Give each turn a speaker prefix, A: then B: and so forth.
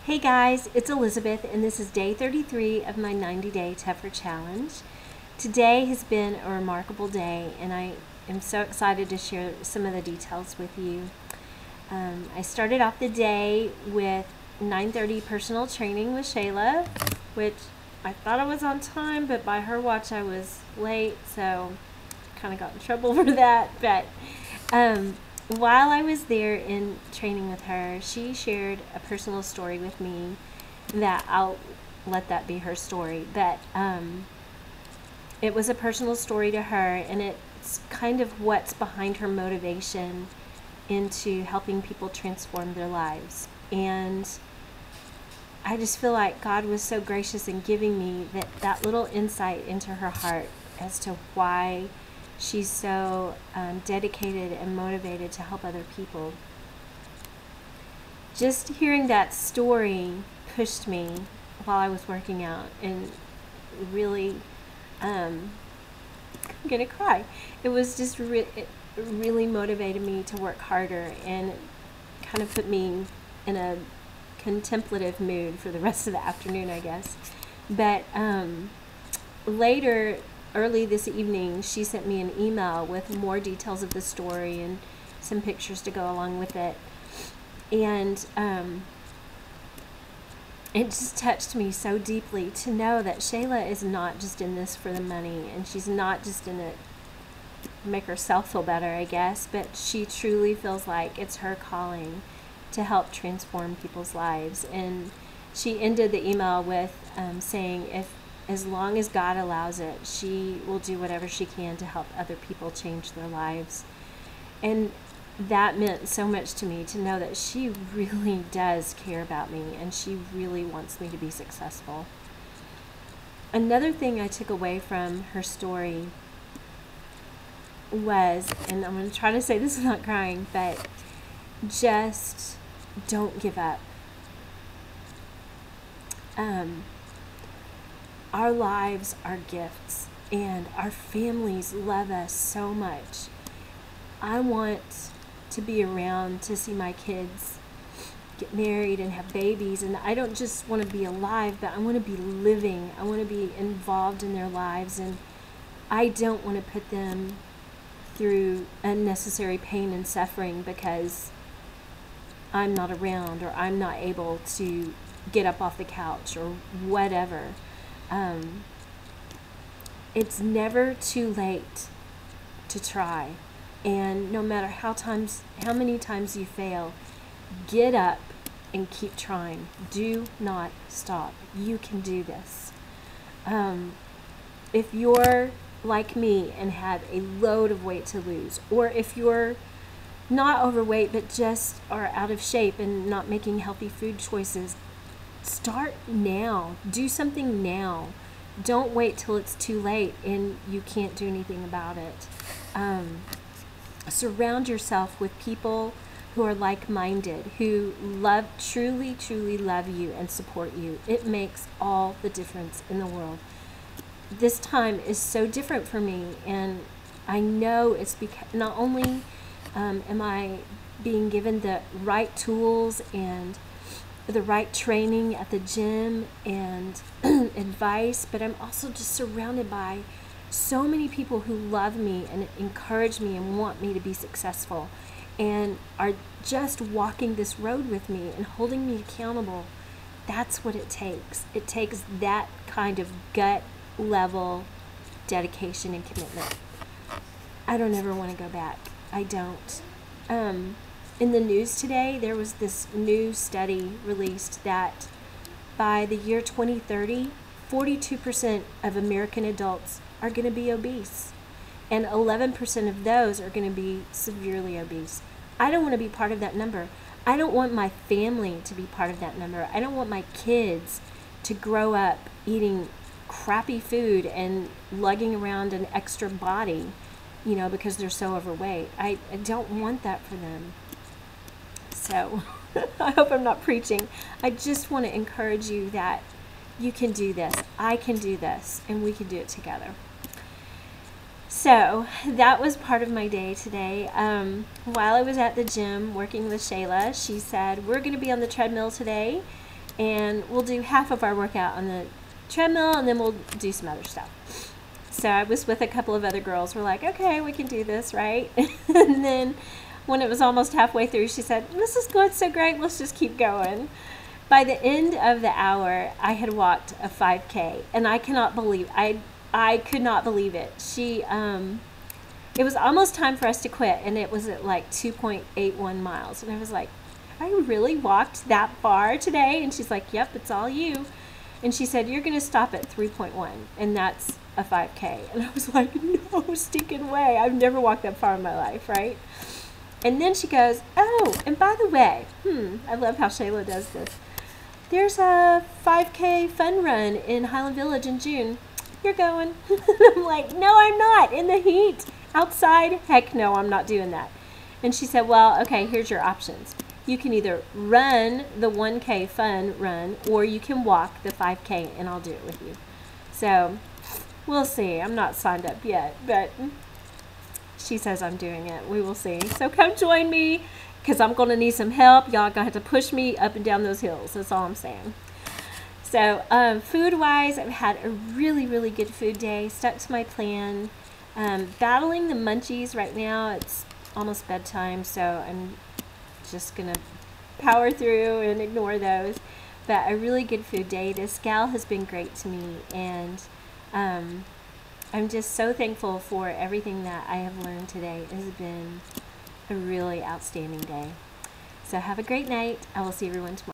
A: Hey guys, it's Elizabeth, and this is day 33 of my 90-day TUF'ER challenge. Today has been a remarkable day, and I am so excited to share some of the details with you. I started off the day with 9:30 personal training with Shayla, which I thought I was on time, but by her watch I was late, so kind of got in trouble for that. But while I was there in training with her, she shared a personal story with me that I'll let that be her story. But it was a personal story to her, and it's kind of what's behind her motivation into helping people transform their lives. And I just feel like God was so gracious in giving me that little insight into her heart as to why she's so dedicated and motivated to help other people. Just hearing that story pushed me while I was working out, and really, I'm gonna cry. It was just it really motivated me to work harder, and kind of put me in a contemplative mood for the rest of the afternoon, I guess. But later, early this evening, she sent me an email with more details of the story and some pictures to go along with it. And it just touched me so deeply to know that Shayla is not just in this for the money, and she's not just in it to make herself feel better, I guess, but she truly feels like it's her calling to help transform people's lives. And she ended the email with saying, as long as God allows it, she will do whatever she can to help other people change their lives. And that meant so much to me, to know that she really does care about me, and she really wants me to be successful. Another thing I took away from her story was, and I'm going to try to say this without crying, but just don't give up. Our lives are gifts, and our families love us so much. I want to be around to see my kids get married and have babies, and I don't just want to be alive, but I want to be living. I want to be involved in their lives, and I don't want to put them through unnecessary pain and suffering because I'm not around, or I'm not able to get up off the couch, or whatever. It's never too late to try, and no matter how many times you fail, get up and keep trying. Do not stop. You can do this. If you're like me and have a load of weight to lose, or if you're not overweight but just are out of shape and not making healthy food choices, start now. Do something now. Don't wait till it's too late and you can't do anything about it. Surround yourself with people who are like-minded, who truly love you and support you. It makes all the difference in the world. This time is so different for me, and I know it's because not only am I being given the right tools and the right training at the gym and advice, but I'm also just surrounded by so many people who love me and encourage me and want me to be successful, and are just walking this road with me and holding me accountable. That's what it takes. It takes that kind of gut level dedication and commitment. I don't ever want to go back. I don't. In the news today, there was this new study released that by the year 2030, 42% of American adults are going to be obese, and 11% of those are going to be severely obese. I don't want to be part of that number. I don't want my family to be part of that number. I don't want my kids to grow up eating crappy food and lugging around an extra body, because they're so overweight. I don't want that for them. So I hope I'm not preaching. I just want to encourage you that you can do this. I can do this, and we can do it together. So that was part of my day today. While I was at the gym working with Shayla, she said, we're going to be on the treadmill today. and we'll do half of our workout on the treadmill, and then we'll do some other stuff. So I was with a couple of other girls. We're like, okay, we can do this, right? And then when it was almost halfway through, she said, this is going so great, let's just keep going. By the end of the hour, I had walked a 5K, and I cannot believe, I could not believe it. It was almost time for us to quit, and it was at like 2.81 miles. And I was like, I really walked that far today? And she's like, yep, it's all you. And she said, you're going to stop at 3.1, and that's a 5K. And I was like, no stinking way. I've never walked that far in my life, right? And then she goes, oh, and by the way, I love how Shayla does this. There's a 5K fun run in Highland Village in June. You're going. I'm like, no, I'm not. In the heat. Outside? Heck no, I'm not doing that. And she said, well, okay, here's your options. You can either run the 1K fun run, or you can walk the 5K, and I'll do it with you. So we'll see. I'm not signed up yet, but she says I'm doing it. We will see. So come join me, because I'm going to need some help. Y'all going to have to push me up and down those hills. That's all I'm saying. So food-wise, I've had a really, really good food day. Stuck to my plan. Battling the munchies right now. It's almost bedtime, so I'm just going to power through and ignore those. But a really good food day. This gal has been great to me, and I'm just so thankful for everything that I have learned today. It has been a really outstanding day. So have a great night. I will see everyone tomorrow.